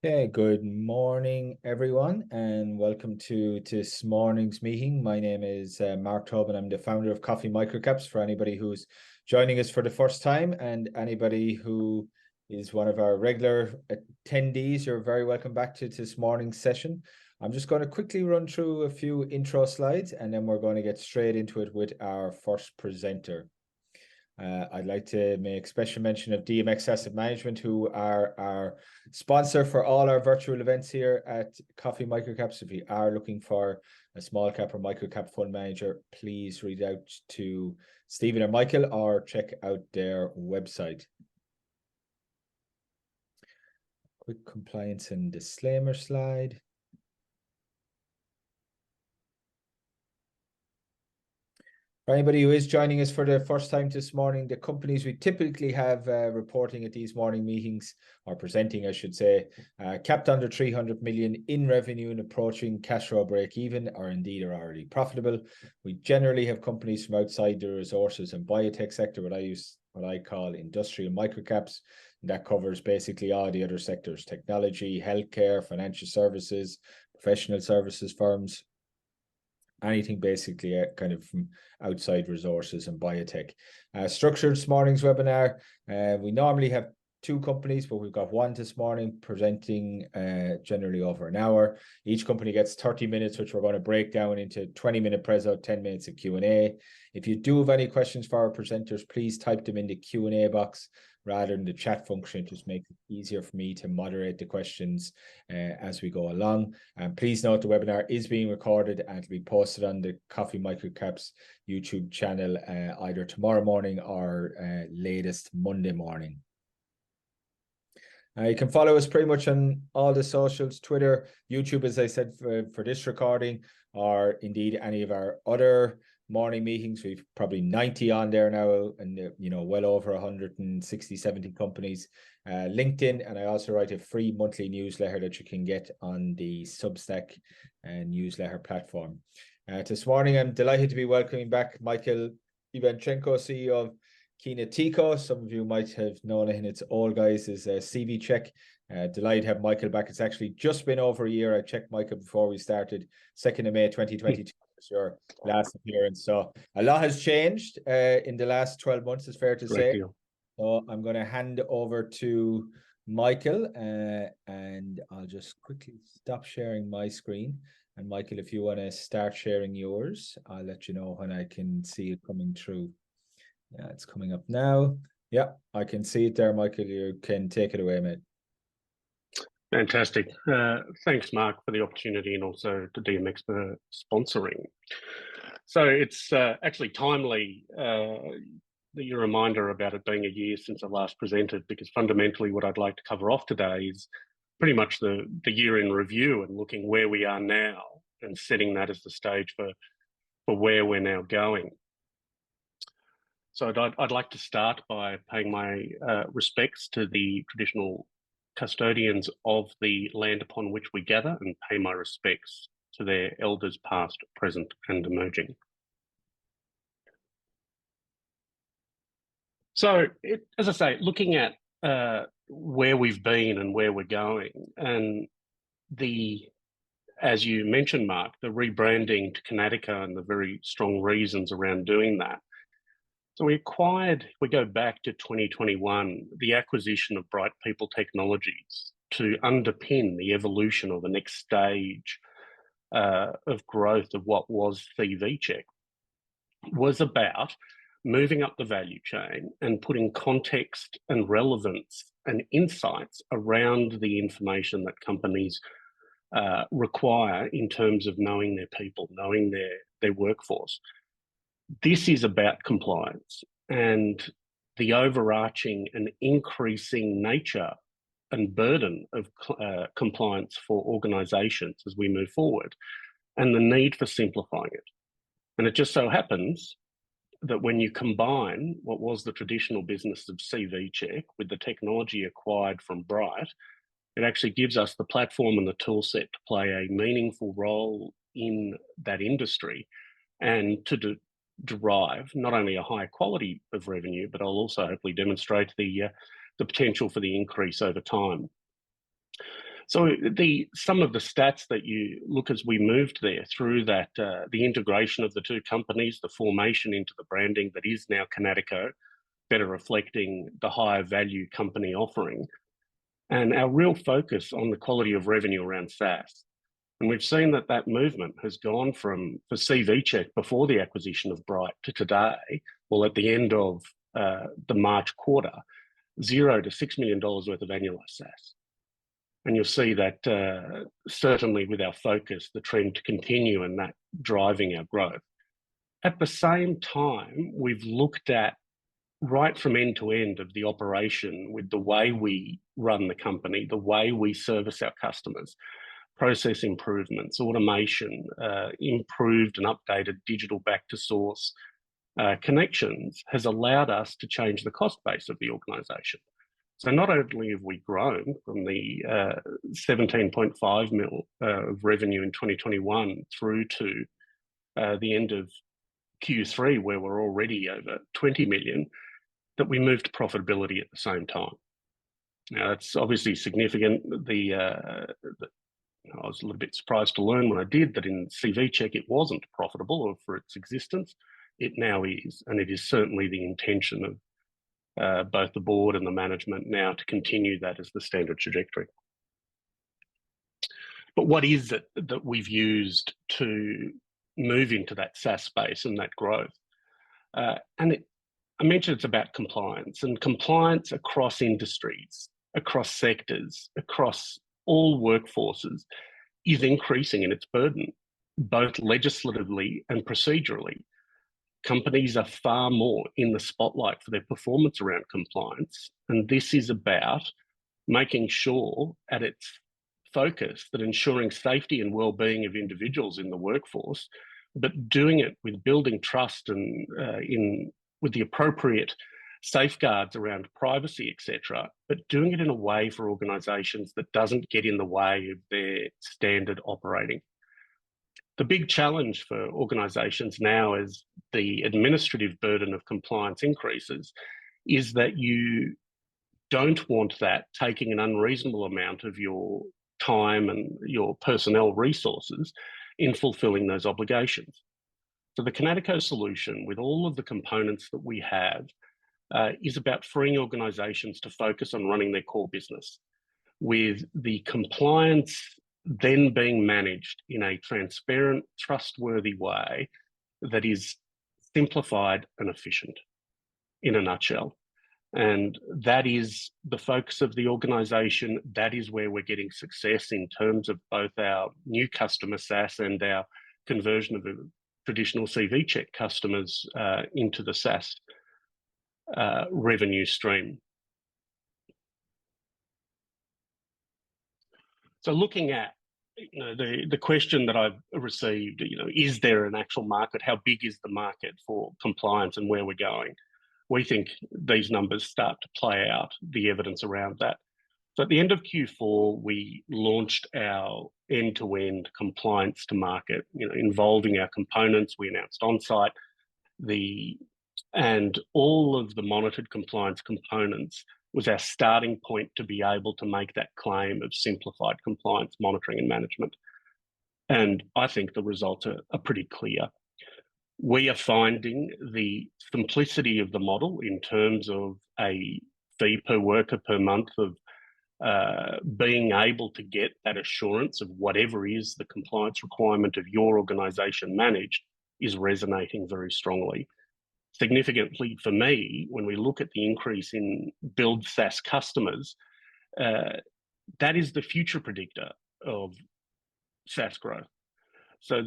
Okay, good morning, everyone, and welcome to this morning's meeting. My name is Mark Tobin. I'm the founder of Coffee Microcaps. For anybody who's joining us for the first time and anybody who is one of our regular attendees, you're very welcome back to this morning's session. I'm just going to quickly run through a few intro slides, and then we're going to get straight into it with our first presenter. I'd like to make special mention of DMX Asset Management, who are our sponsor for all our virtual events here at Coffee Microcaps. If you are looking for a small cap or micro cap fund manager, please reach out to Stephen or Michael or check out their website. Quick compliance and disclaimer slide. For anybody who is joining us for the first time this morning, the companies we typically have reporting at these morning meetings, or presenting, I should say, capped under 300 million in revenue and approaching cash flow break even, or indeed are already profitable. We generally have companies from outside the resources and biotech sector, what I call industrial microcaps. And that covers basically all the other sectors: technology, healthcare, financial services, professional services firms, anything basically kind of from outside resources and biotech. Structured this morning's webinar. We normally have two companies, but we've got one this morning presenting generally over an hour. Each company gets 30 minutes, which we're going to break down into 20-minute preso, 10 minutes of Q&A. If you do have any questions for our presenters, please type them in the Q&A box rather than the chat function. It just makes it easier for me to moderate the questions as we go along. And please note the webinar is being recorded and will be posted on the Coffee Microcaps YouTube channel either tomorrow morning or latest Monday morning. You can follow us pretty much on all the socials: Twitter, YouTube, as I said, for this recording, or indeed any of our other morning meetings. We've probably 90 on there now, and well over 160, 70 companies. LinkedIn, and I also write a free monthly newsletter that you can get on the Substack newsletter platform. This morning, I'm delighted to be welcoming back Michael Ivanchenko, CEO of Kinatico. Some of you might have known it in its old guys as CVCheck. Delighted to have Michael back. It's actually just been over a year. I checked Michael before we started. 2nd of May 2022 was your last appearance. So a lot has changed in the last 12 months, it's fair to say. Deal. So I'm going to hand over to Michael and I'll just quickly stop sharing my screen. And Michael, if you want to start sharing yours, I'll let you know when I can see it coming through. Yeah, it's coming up now. Yeah, I can see it there, Michael. You can take it away, mate. Fantastic. Thanks, Mark, for the opportunity, and also to DMX for sponsoring. So it's actually timely your reminder about it being a year since I last presented, because fundamentally what I'd like to cover off today is pretty much the year in review and looking where we are now and setting that as the stage for where we're now going. So I'd like to start by paying my respects to the traditional custodians of the land upon which we gather, and pay my respects to their elders past, present and emerging. So as I say, looking at where we've been and where we're going, and as you mentioned, Mark, the rebranding to Kinatico and the very strong reasons around doing that. So we go back to 2021, the acquisition of Bright People Technologies to underpin the evolution or the next stage of growth of what was CVCheck, was about moving up the value chain and putting context and relevance and insights around the information that companies require in terms of knowing their people, knowing their workforce. This is about compliance and the overarching and increasing nature and burden of compliance for organisations as we move forward, and the need for simplifying it. And it just so happens that when you combine what was the traditional business of CVCheck with the technology acquired from Bright, it actually gives us the platform and the tool set to play a meaningful role in that industry and to derive not only a high quality of revenue, but I'll also hopefully demonstrate the potential for the increase over time. So some of the stats that you look as we moved there through that, the integration of the two companies, the formation into the branding that is now Kinatico, better reflecting the higher value company offering, and our real focus on the quality of revenue around SaaS. And we've seen that that movement has gone from, for CVCheck before the acquisition of Bright to today, well, at the end of the March quarter, $0 to $6 million worth of annualized SaaS. And you'll see that certainly with our focus, the trend to continue and that driving our growth. At the same time, we've looked at right from end to end of the operation with the way we run the company, the way we service our customers, process improvements, automation, improved and updated digital back to source connections has allowed us to change the cost base of the organisation. So not only have we grown from the 17.5 mil of revenue in 2021 through to the end of Q3, where we're already over 20 million, that we moved to profitability at the same time. Now, that's obviously significant. I was a little bit surprised to learn when I did that in CVCheck it wasn't profitable for its existence. It now is, and it is certainly the intention of both the board and the management now to continue that as the standard trajectory. But what is it that we've used to move into that SaaS space and that growth? I mentioned it's about compliance, and compliance across industries, across sectors, across all workforces is increasing in its burden, both legislatively and procedurally. Companies are far more in the spotlight for their performance around compliance, and this is about making sure at its focus that ensuring safety and well-being of individuals in the workforce, but doing it with building trust and with the appropriate safeguards around privacy, etc., but doing it in a way for organisations that doesn't get in the way of their standard operating. The big challenge for organisations now as the administrative burden of compliance increases is that you don't want that taking an unreasonable amount of your time and your personnel resources in fulfilling those obligations. So the Kinatico solution, with all of the components that we have, is about freeing organisations to focus on running their core business, with the compliance then being managed in a transparent, trustworthy way that is simplified and efficient, in a nutshell. And that is the focus of the organisation. That is where we're getting success in terms of both our new customer SaaS and our conversion of the traditional CVCheck customers into the SaaS revenue stream. So looking at the question that I've received, is there an actual market? How big is the market for compliance and where we're going? We think these numbers start to play out the evidence around that. So at the end of Q4, we launched our end-to-end compliance to market, involving our components. We announced on-site and all of the monitored compliance components was our starting point to be able to make that claim of simplified compliance monitoring and management. And I think the results are pretty clear. We are finding the simplicity of the model in terms of a fee per worker per month of being able to get that assurance of whatever is the compliance requirement of your organisation managed is resonating very strongly. Significantly for me, when we look at the increase in billed SaaS customers, that is the future predictor of SaaS growth. So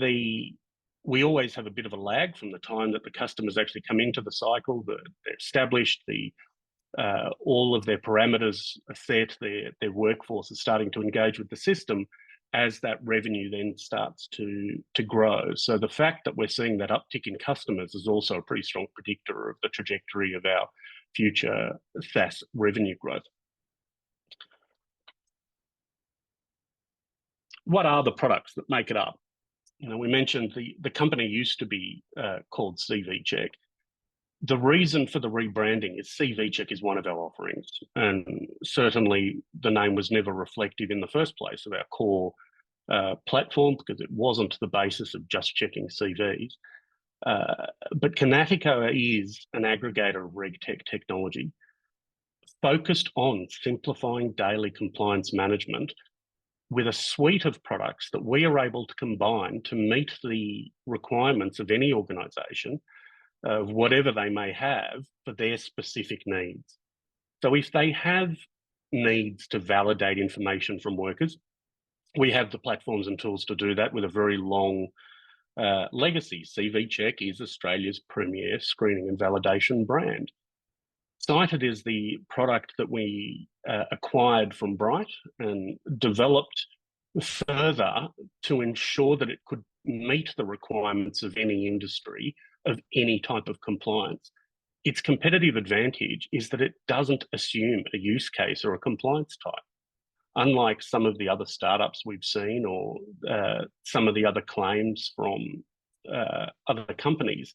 we always have a bit of a lag from the time that the customers actually come into the cycle, they're established, all of their parameters are set, their workforce is starting to engage with the system as that revenue then starts to grow. So the fact that we're seeing that uptick in customers is also a pretty strong predictor of the trajectory of our future SaaS revenue growth. What are the products that make it up? We mentioned the company used to be called CVCheck. The reason for the rebranding is CVCheck is one of our offerings, and certainly the name was never reflective in the first place of our core platform because it wasn't the basis of just checking CVs. But Kinatico is an aggregator of RegTech technology focused on simplifying daily compliance management with a suite of products that we are able to combine to meet the requirements of any organisation, of whatever they may have for their specific needs. So if they have needs to validate information from workers, we have the platforms and tools to do that with a very long legacy. CVCheck is Australia's premier screening and validation brand. Cited is the product that we acquired from Bright and developed further to ensure that it could meet the requirements of any industry of any type of compliance. Its competitive advantage is that it doesn't assume a use case or a compliance type. Unlike some of the other startups we've seen or some of the other claims from other companies,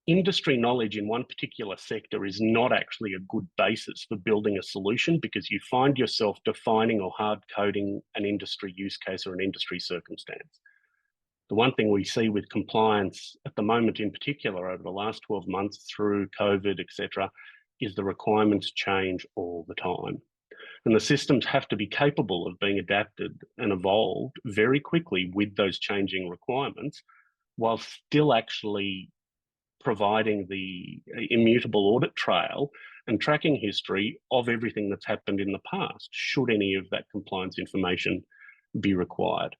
industry knowledge in one particular sector is not actually a good basis for building a solution because you find yourself defining or hard coding an industry use case or an industry circumstance. The one thing we see with compliance at the moment in particular over the last 12 months through COVID, etc., is the requirements change all the time. And the systems have to be capable of being adapted and evolved very quickly with those changing requirements while still actually providing the immutable audit trail and tracking history of everything that's happened in the past, should any of that compliance information be required.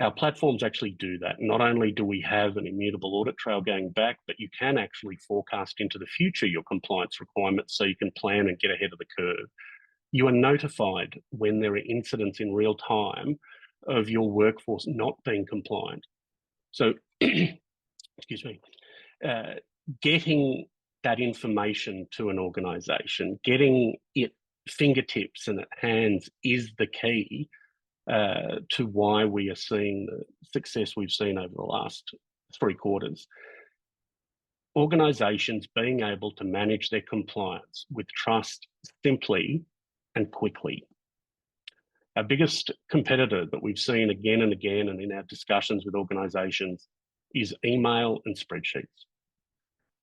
Our platforms actually do that. Not only do we have an immutable audit trail going back, but you can actually forecast into the future your compliance requirements so you can plan and get ahead of the curve. You are notified when there are incidents in real time of your workforce not being compliant. So, excuse me, getting that information to an organisation, getting it fingertips and at hands is the key to why we are seeing the success we've seen over the last 3 quarters. Organisations being able to manage their compliance with trust simply and quickly. Our biggest competitor that we've seen again and again and in our discussions with organisations is email and spreadsheets.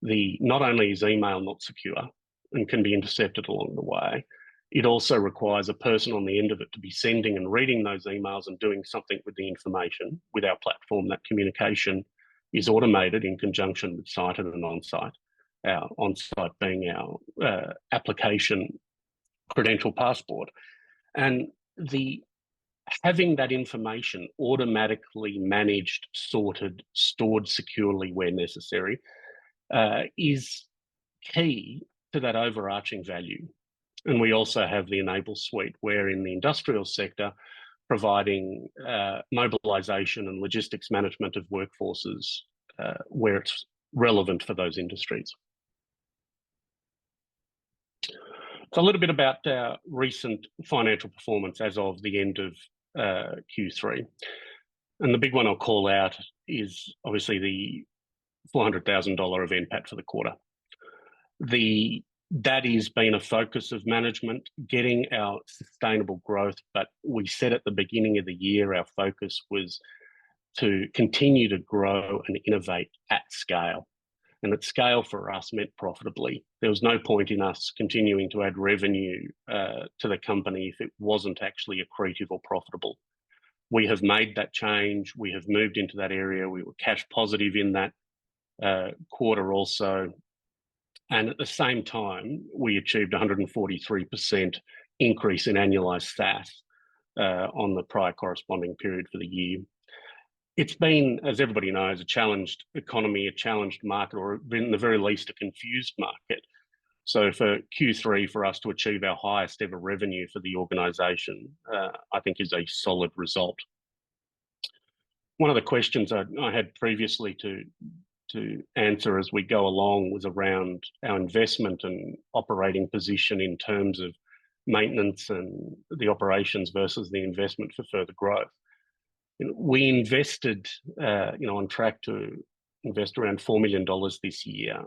Not only is email not secure and can be intercepted along the way, it also requires a person on the end of it to be sending and reading those emails and doing something with the information. With our platform, that communication is automated in conjunction with Cited and on-site. Our on-site being our application credential passport. And having that information automatically managed, sorted, stored securely where necessary is key to that overarching value. And we also have the Enable suite, where in the industrial sector, providing mobilisation and logistics management of workforces where it's relevant for those industries. So a little bit about our recent financial performance as of the end of Q3. And the big one I'll call out is obviously the $400,000 of NPAT for the quarter. That has been a focus of management, getting our sustainable growth, but we said at the beginning of the year our focus was to continue to grow and innovate at scale. And at scale for us meant profitably. There was no point in us continuing to add revenue to the company if it wasn't actually accretive or profitable. We have made that change. We have moved into that area. We were cash positive in that quarter also. And at the same time, we achieved 143% increase in annualized SaaS on the prior corresponding period for the year. It's been, as everybody knows, a challenged economy, a challenged market, or in the very least, a confused market. So for Q3, for us to achieve our highest ever revenue for the organisation, I think is a solid result. One of the questions I had previously to answer as we go along was around our investment and operating position in terms of maintenance and the operations versus the investment for further growth. We invested, on track to invest around $4 million this year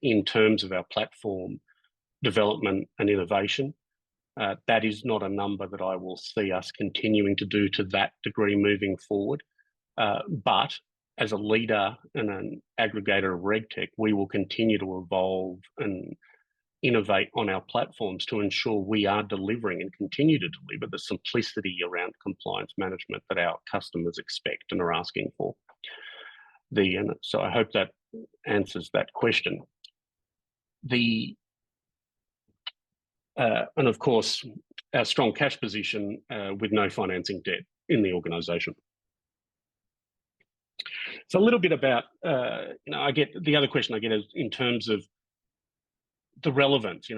in terms of our platform development and innovation. That is not a number that I will see us continuing to do to that degree moving forward. But as a leader and an aggregator of RegTech, we will continue to evolve and innovate on our platforms to ensure we are delivering and continue to deliver the simplicity around compliance management that our customers expect and are asking for. So I hope that answers that question. And of course, our strong cash position with no financing debt in the organisation. So a little bit about, I get the other question I get is in terms of the relevance.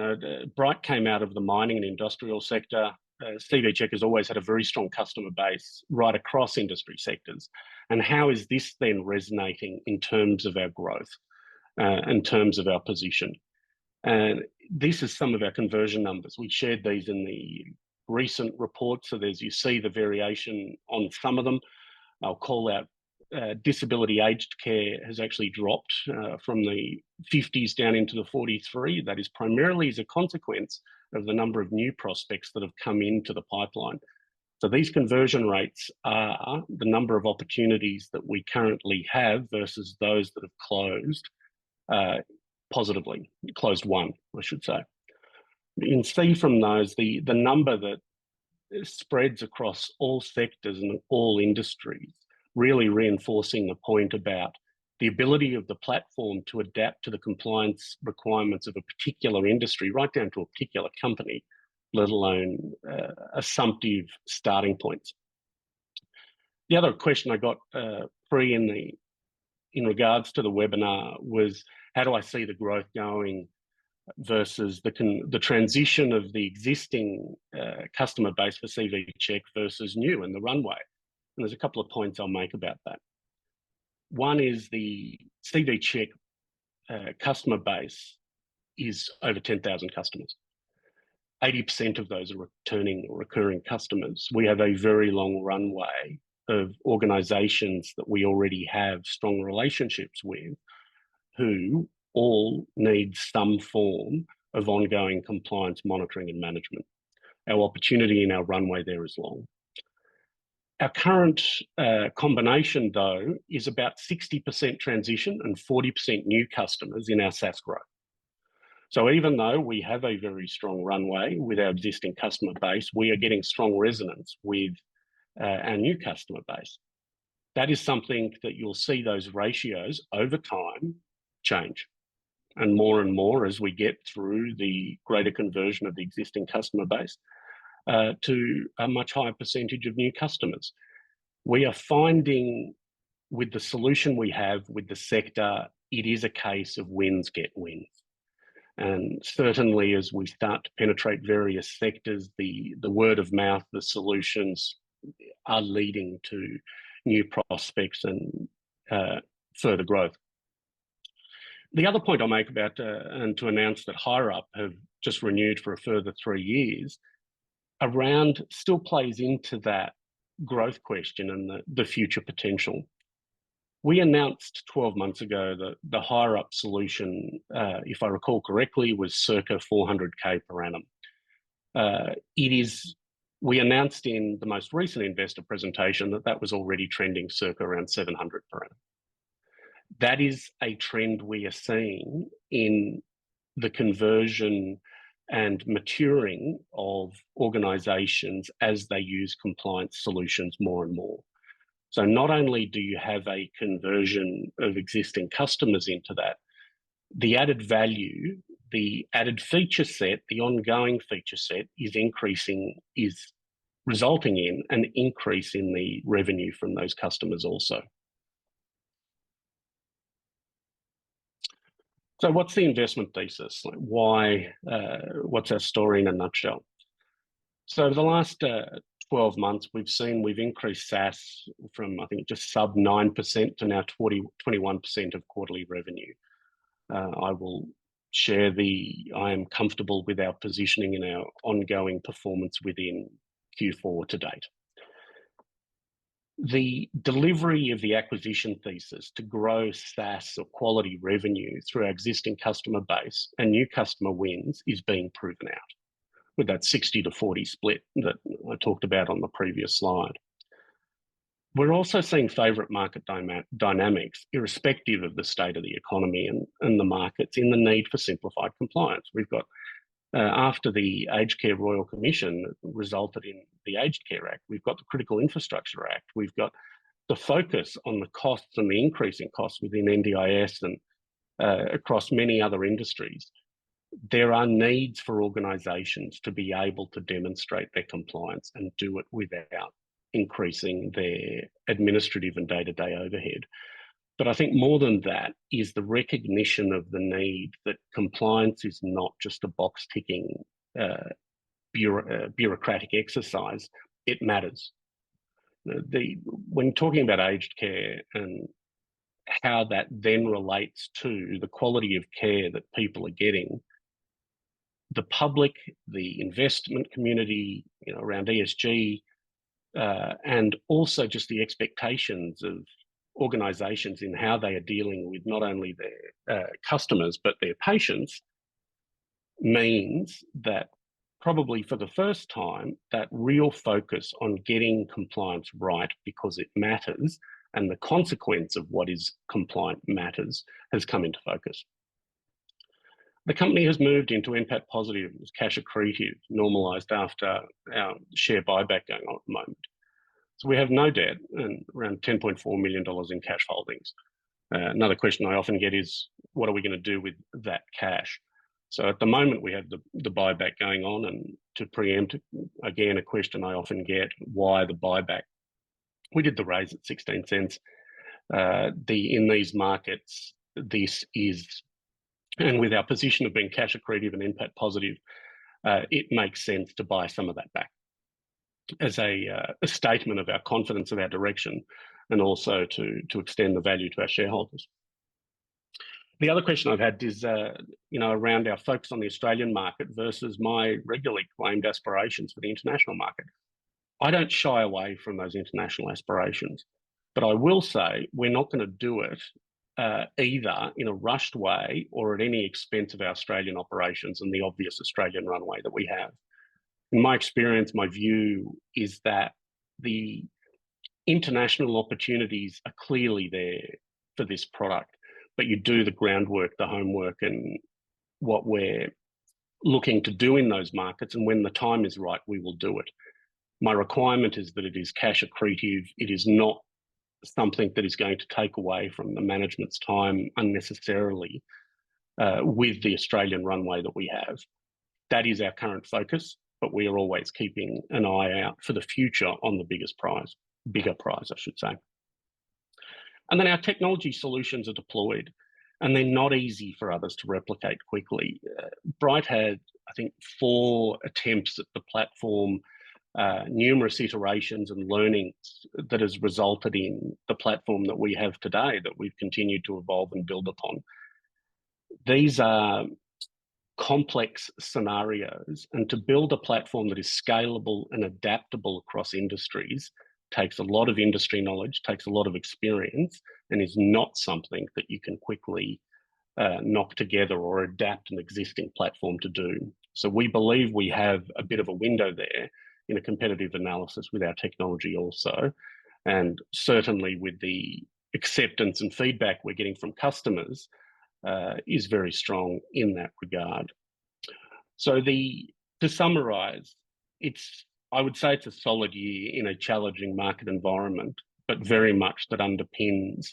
Bright came out of the mining and industrial sector. CVCheck has always had a very strong customer base right across industry sectors. And how is this then resonating in terms of our growth, in terms of our position? And this is some of our conversion numbers. We shared these in the recent report. So you see the variation on some of them. I'll call out disability aged care has actually dropped from the 50s down into the 43. That is primarily as a consequence of the number of new prospects that have come into the pipeline. So these conversion rates are the number of opportunities that we currently have versus those that have closed positively, closed one, I should say. You can see from those the number that spreads across all sectors and all industries, really reinforcing the point about the ability of the platform to adapt to the compliance requirements of a particular industry, right down to a particular company, let alone assumptive starting points. The other question I got in regards to the webinar was, how do I see the growth going versus the transition of the existing customer base for CVCheck versus new and the runway? And there's a couple of points I'll make about that. One is the CVCheck customer base is over 10,000 customers. 80% of those are returning or recurring customers. We have a very long runway of organisations that we already have strong relationships with who all need some form of ongoing compliance monitoring and management. Our opportunity and our runway there is long. Our current combination, though, is about 60% transition and 40% new customers in our SaaS growth. So even though we have a very strong runway with our existing customer base, we are getting strong resonance with our new customer base. That is something that you'll see those ratios over time change. And more as we get through the greater conversion of the existing customer base to a much higher percentage of new customers. We are finding with the solution we have with the sector, it is a case of wins get wins. And certainly as we start to penetrate various sectors, the word of mouth, the solutions are leading to new prospects and further growth. The other point I'll make about, and to announce that HireUp have just renewed for a further 3 years, around still plays into that growth question and the future potential. We announced 12 months ago that the HireUp solution, if I recall correctly, was circa 400K per annum. We announced in the most recent investor presentation that was already trending circa around 700 per annum. That is a trend we are seeing in the conversion and maturing of organisations as they use compliance solutions more and more. So not only do you have a conversion of existing customers into that, the added value, the added feature set, the ongoing feature set is resulting in an increase in the revenue from those customers also. So what's the investment thesis? Why? What's our story in a nutshell? So over the last 12 months, we've increased SaaS from, I think, just sub 9% to now 21% of quarterly revenue. I will share I am comfortable with our positioning and our ongoing performance within Q4 to date. The delivery of the acquisition thesis to grow SaaS or quality revenue through our existing customer base and new customer wins is being proven out with that 60-40 split that I talked about on the previous slide. We're also seeing favourite market dynamics, irrespective of the state of the economy and the markets, in the need for simplified compliance. We've got, after the Aged Care Royal Commission resulted in the Aged Care Act, we've got the Critical Infrastructure Act, we've got the focus on the costs and the increasing costs within NDIS and across many other industries. There are needs for organisations to be able to demonstrate their compliance and do it without increasing their administrative and day-to-day overhead. But I think more than that is the recognition of the need that compliance is not just a box-ticking bureaucratic exercise. It matters. When talking about aged care and how that then relates to the quality of care that people are getting, the public, the investment community, around ESG, and also just the expectations of organisations in how they are dealing with not only their customers but their patients, means that probably for the first time that real focus on getting compliance right because it matters and the consequence of what is compliant matters has come into focus. The company has moved into NPAT positive, cash accretive, normalised after our share buyback going on at the moment. So we have no debt and around $10.4 million in cash holdings. Another question I often get is, what are we going to do with that cash? So at the moment we have the buyback going on, and to preempt, again, a question I often get, why the buyback? We did the raise at 16 cents. In these markets, this is, and with our position of being cash accretive and NPAT positive, it makes sense to buy some of that back as a statement of our confidence of our direction, and also to extend the value to our shareholders. The other question I've had is, around our focus on the Australian market versus my regularly claimed aspirations for the international market. I don't shy away from those international aspirations, but I will say we're not going to do it either in a rushed way or at any expense of our Australian operations and the obvious Australian runway that we have. In my experience, my view is that the international opportunities are clearly there for this product, but you do the groundwork, the homework, and what we're looking to do in those markets, and when the time is right, we will do it. My requirement is that it is cash accretive. It is not something that is going to take away from the management's time unnecessarily with the Australian runway that we have. That is our current focus, but we are always keeping an eye out for the future on the bigger prize, I should say. And then our technology solutions are deployed, and they're not easy for others to replicate quickly. Bright had, I think, 4 attempts at the platform, numerous iterations and learnings that has resulted in the platform that we have today, that we've continued to evolve and build upon. These are complex scenarios, and to build a platform that is scalable and adaptable across industries takes a lot of industry knowledge, takes a lot of experience, and is not something that you can quickly knock together or adapt an existing platform to do. So we believe we have a bit of a window there in a competitive analysis with our technology also, and certainly with the acceptance and feedback we're getting from customers is very strong in that regard. So to summarise, I would say it's a solid year in a challenging market environment, but very much that underpins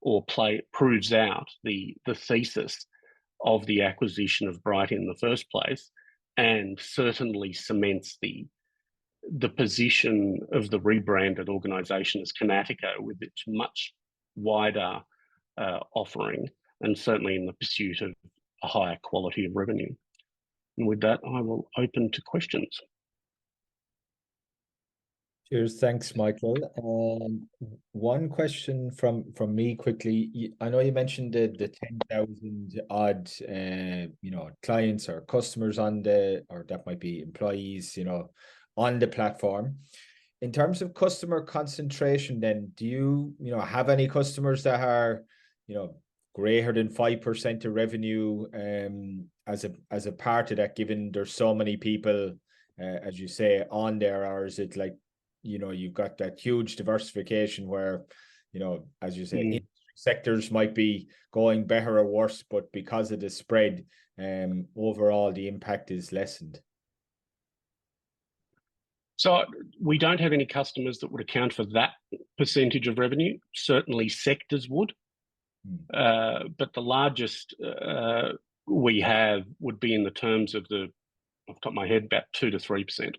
or proves out the thesis of the acquisition of Bright in the first place, and certainly cements the position of the rebranded organisation as Kinatico with its much wider offering, and certainly in the pursuit of a higher quality of revenue. And with that, I will open to questions. Cheers, thanks, Michael. One question from me quickly. I know you mentioned the 10,000 odd, clients or customers or that might be employees, on the platform. in terms of customer concentration, then do you have any customers that are greater than 5% of revenue as a part of that, given there's so many people as you say on there, or is it like you've got that huge diversification where as you say industry sectors might be going better or worse, but because of the spread overall the impact is lessened? So we don't have any customers that would account for that percentage of revenue. Certainly sectors would, but the largest we have would be in the terms of off the top of my head, about 2 to 3%.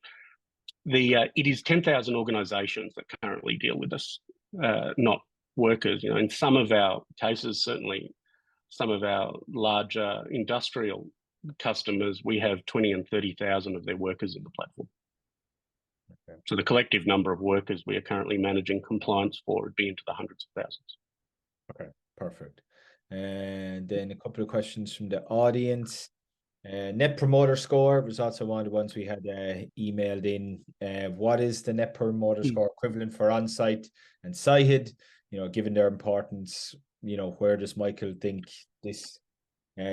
It is 10,000 organisations that currently deal with us, not workers. In some of our cases, certainly some of our larger industrial customers, we have 20 and 30,000 of their workers in the platform. Okay. So the collective number of workers we are currently managing compliance for would be into the hundreds of thousands. Okay, perfect. And then a couple of questions from the audience. Net Promoter Score was also one of the ones we had emailed in. What is the Net Promoter Score equivalent for on-site and Cited? Given their importance, where does Michael think this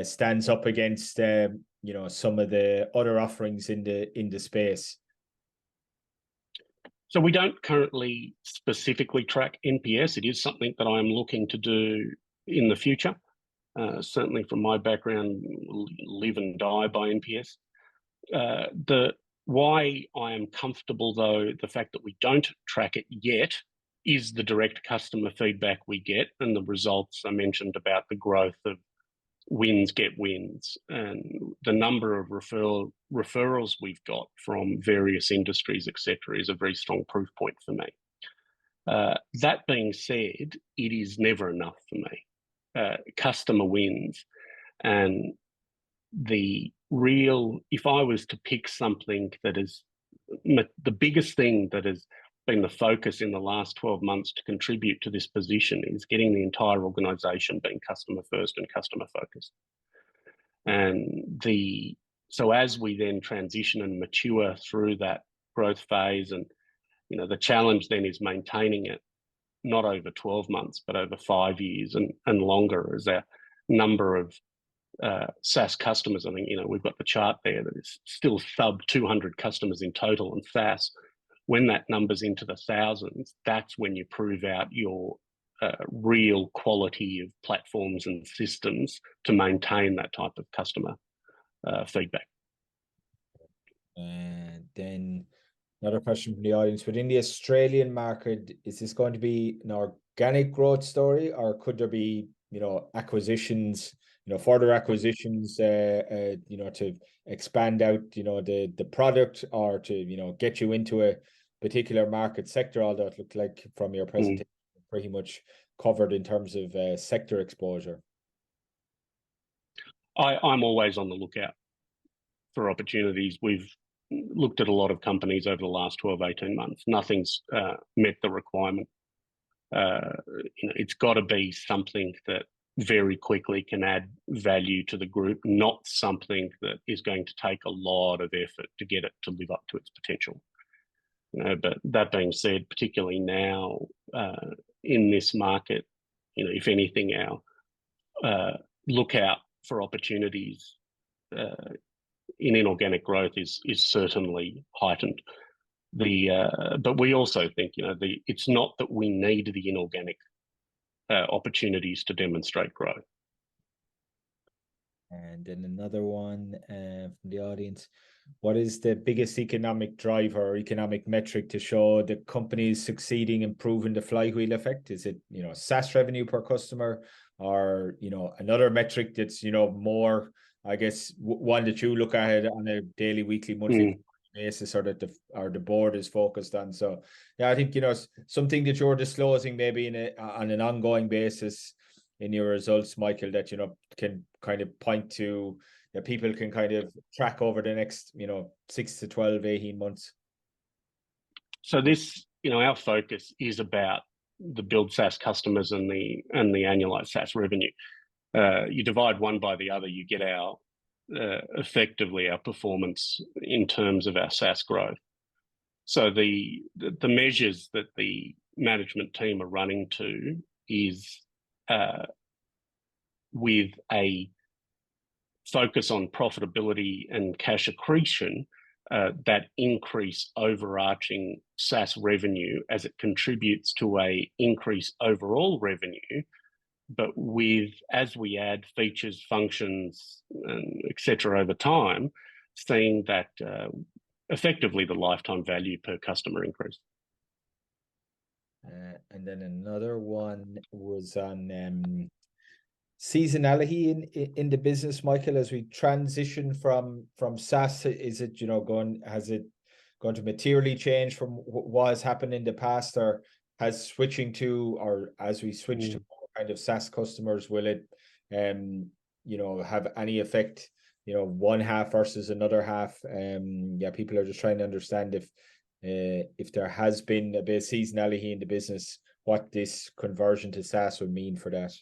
stands up against some of the other offerings in the space? So we don't currently specifically track NPS. It is something that I'm looking to do in the future. Certainly from my background, live and die by NPS. Why I am comfortable, though, the fact that we don't track it yet is the direct customer feedback we get and the results I mentioned about the growth of wins get wins, and the number of referrals we've got from various industries, etc., is a very strong proof point for me. That being said, it is never enough for me. Customer wins, and if I was to pick something that is the biggest thing that has been the focus in the last 12 months to contribute to this position, is getting the entire organization being customer first and customer focused. And so as we then transition and mature through that growth phase, and the challenge then is maintaining it not over 12 months, but over 5 years and longer, as our number of SaaS customers, I think, we've got the chart there that is still sub 200 customers in total in SaaS. When that number's into the thousands, that's when you prove out your real quality of platforms and systems to maintain that type of customer feedback. And then another question from the audience: within the Australian market, is this going to be an organic growth story, or could there be, acquisitions, further acquisitions, to expand out, the product, or to, get you into a particular market sector? Although it looked like from your presentation, pretty much covered in terms of sector exposure. I'm always on the lookout for opportunities. We've looked at a lot of companies over the last 12, 18 months. Nothing's met the requirement. It's got to be something that very quickly can add value to the group, not something that is going to take a lot of effort to get it to live up to its potential. But that being said, particularly now in this market, if anything, our lookout for opportunities in inorganic growth is certainly heightened. But we also think it's not that we need the inorganic opportunities to demonstrate growth. And then another one from the audience: what is the biggest economic driver or economic metric to show the company is succeeding, improving the flywheel effect? Is it SaaS revenue per customer, or another metric that's more, I guess, one that you look at it on a daily, weekly, monthly basis, or that the board is focused on? So yeah, I think something that you're disclosing maybe on an ongoing basis in your results, Michael, that can kind of point to, that people can kind of track over the next 6 to 12, 18 months. So this, our focus is about the build SaaS customers and the annualized SaaS revenue. You divide one by the other, you get effectively our performance in terms of our SaaS growth. So the measures that the management team are running to is with a focus on profitability and cash accretion, that increase overarching SaaS revenue as it contributes to a increase overall revenue. But as we add features, functions, etc. over time, seeing that effectively the lifetime value per customer increase. And then another one was on seasonality in the business, Michael, as we transition from SaaS. Is it, has it going to materially change from what has happened in the past, or as we switch to more kind of SaaS customers, will it have any effect, one half versus another half? People are just trying to understand if there has been a bit of seasonality in the business, what this conversion to SaaS would mean for that.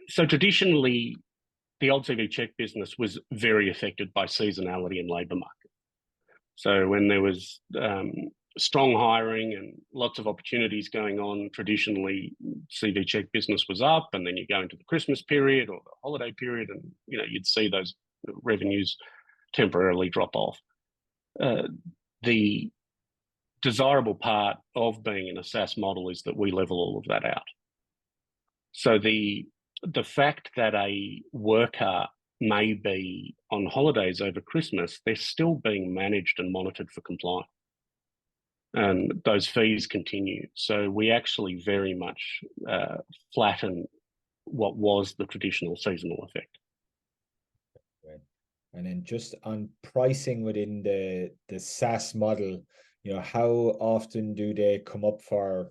So traditionally, the old CVCheck business was very affected by seasonality and labour market. So when there was strong hiring and lots of opportunities going on, traditionally CVCheck business was up, and then you go into the Christmas period or the holiday period, and you'd see those revenues temporarily drop off. The desirable part of being in a SaaS model is that we level all of that out. So the fact that a worker may be on holidays over Christmas, they're still being managed and monitored for compliance. And those fees continue. So we actually very much flatten what was the traditional seasonal effect. Right. And then just on pricing within the SaaS model, how often do they come up for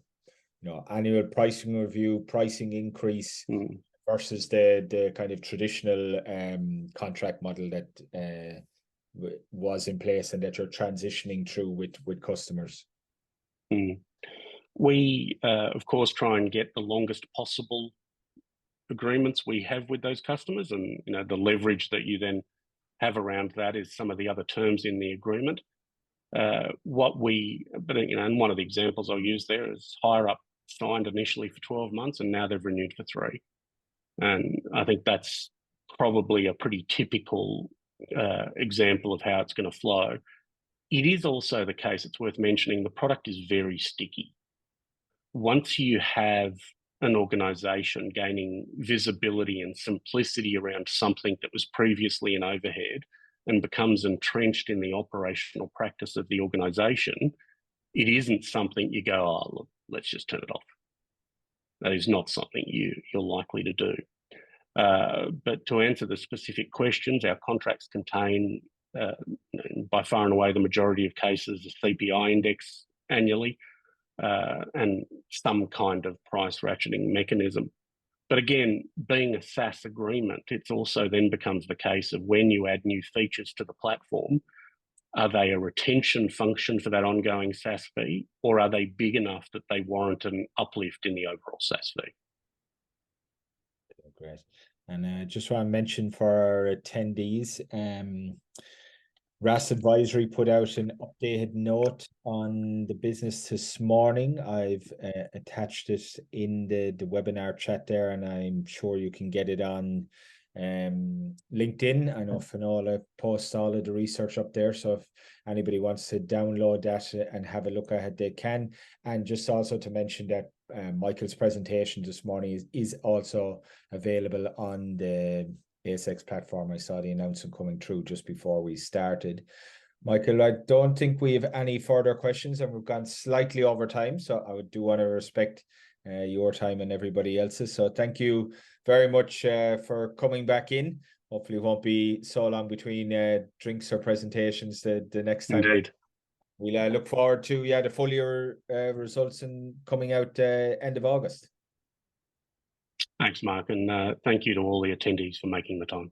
annual pricing review, pricing increase versus the kind of traditional contract model that was in place and that you're transitioning through with customers? We, of course, try and get the longest possible agreements we have with those customers, and the leverage that you then have around that is some of the other terms in the agreement. And one of the examples I'll use there is higher up signed initially for 12 months and now they've renewed for 3. And I think that's probably a pretty typical example of how it's going to flow. It is also the case, it's worth mentioning, the product is very sticky. Once you have an organization gaining visibility and simplicity around something that was previously an overhead and becomes entrenched in the operational practice of the organization, it isn't something you go, oh, look, let's just turn it off. That is not something you're likely to do. But to answer the specific questions, our contracts contain, by far and away, the majority of cases, a CPI index annually, and some kind of price ratcheting mechanism. But again, being a SaaS agreement, it also then becomes the case of when you add new features to the platform, are they a retention function for that ongoing SaaS fee, or are they big enough that they warrant an uplift in the overall SaaS fee? Great. And I just want to mention for our attendees, RAS Advisory put out an updated note on the business this morning. I've attached it in the webinar chat there, and I'm sure you can get it on LinkedIn. I know Finola posts all of the research up there, so if anybody wants to download that and have a look at it, they can. And just also to mention that Michael's presentation this morning is also available on the ASX platform. I saw the announcement coming through just before we started. Michael, I don't think we have any further questions, and we've gone slightly over time, so I do want to respect your time and everybody else's. So thank you very much for coming back in. Hopefully it won't be so long between drinks or presentations the next time. Indeed. We'll look forward to the full year results and coming out end of August. Thanks, Mark, and thank you to all the attendees for making the time.